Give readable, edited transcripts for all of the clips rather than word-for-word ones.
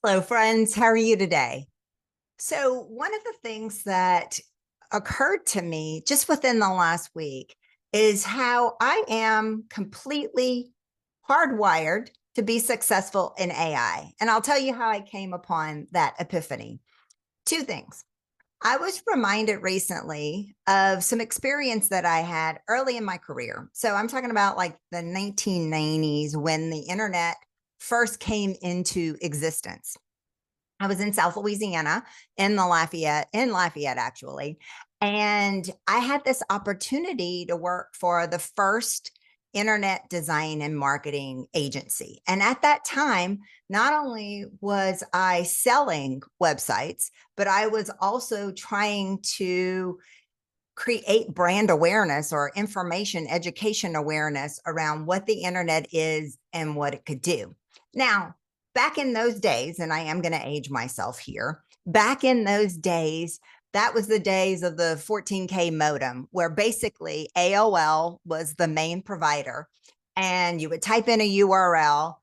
Hello, friends. How are you today? So, one of the things that occurred to me just within the last week is how I am completely hardwired to be successful in AI. And I'll tell you how I came upon that epiphany. Two things. I was reminded recently of some experience that I had early in my career. So, I'm talking about like the 1990s when the internet first came into existence. I was in South Louisiana in Lafayette actually. And I had this opportunity to work for the first internet design and marketing agency. And at that time, not only was I selling websites, but I was also trying to create brand awareness or information education awareness around what the internet is and what it could do. Now, back in those days, and I am going to age myself here, back in those days, that was the days of the 14K modem, where basically AOL was the main provider, and you would type in a URL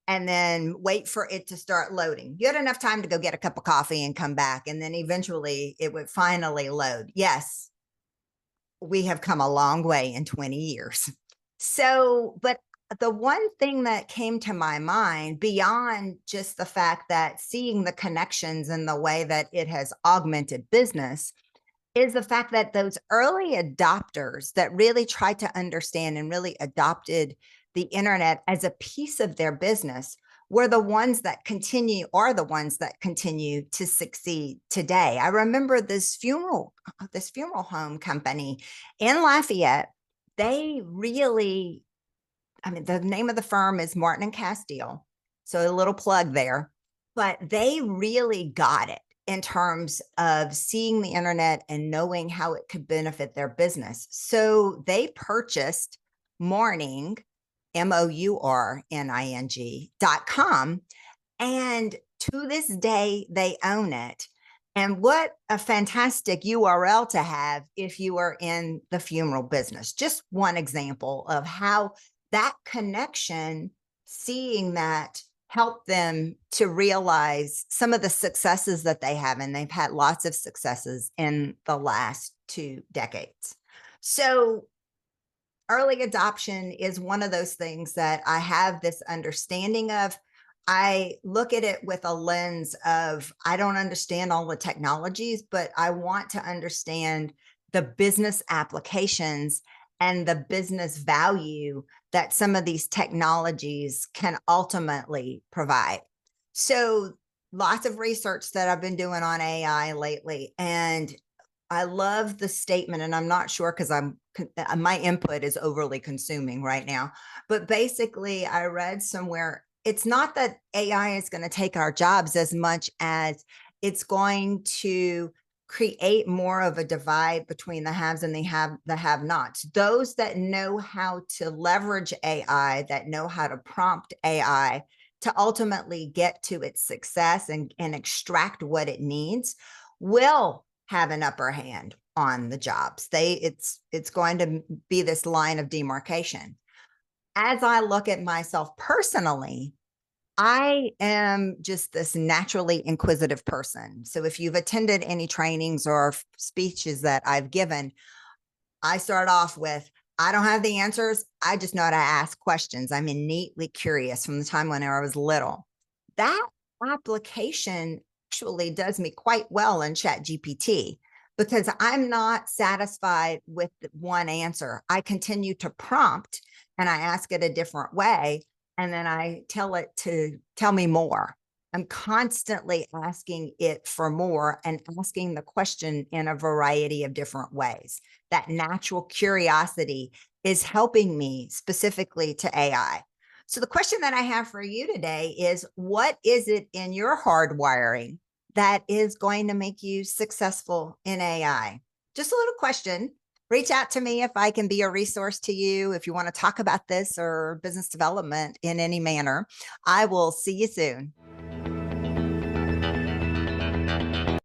and then wait for it to start loading. You had enough time to go get a cup of coffee and come back, and then eventually it would finally load. Yes, we have come a long way in 20 years. So, but the one thing that came to my mind beyond just the fact that seeing the connections and the way that it has augmented business is the fact that those early adopters that really tried to understand and really adopted the internet as a piece of their business were the ones that continue to succeed today. I remember this funeral home company in Lafayette. They really, I mean, the name of the firm is Martin and Castile. So a little plug there, but they really got it in terms of seeing the internet and knowing how it could benefit their business. So they purchased Morning, MOURNING.com. And to this day, they own it. And what a fantastic URL to have if you are in the funeral business. Just one example of how that connection, seeing that, help them to realize some of the successes that they have. And they've had lots of successes in the last 2 decades. So early adoption is one of those things that I have this understanding of. I look at it with a lens of, I don't understand all the technologies, but I want to understand the business applications and the business value that some of these technologies can ultimately provide. So lots of research that I've been doing on AI lately, and I love the statement, and I'm not sure because my input is overly consuming right now, but basically I read somewhere, it's not that AI is going to take our jobs as much as it's going to create more of a divide between the haves and the have-nots. Those that know how to leverage AI, that know how to prompt AI to ultimately get to its success and extract what it needs, will have an upper hand on the jobs. It's going to be this line of demarcation. As I look at myself personally, I am just this naturally inquisitive person. So if you've attended any trainings or speeches that I've given, I start off with, I don't have the answers. I just know how to ask questions. I'm innately curious from the time when I was little. That application actually does me quite well in ChatGPT because I'm not satisfied with one answer. I continue to prompt and I ask it a different way, and then I tell it to tell me more. I'm constantly asking it for more and asking the question in a variety of different ways. That natural curiosity is helping me specifically to AI. So the question that I have for you today is, what is it in your hardwiring that is going to make you successful in AI? Just a little question. Reach out to me if I can be a resource to you. If you want to talk about this or business development in any manner, I will see you soon.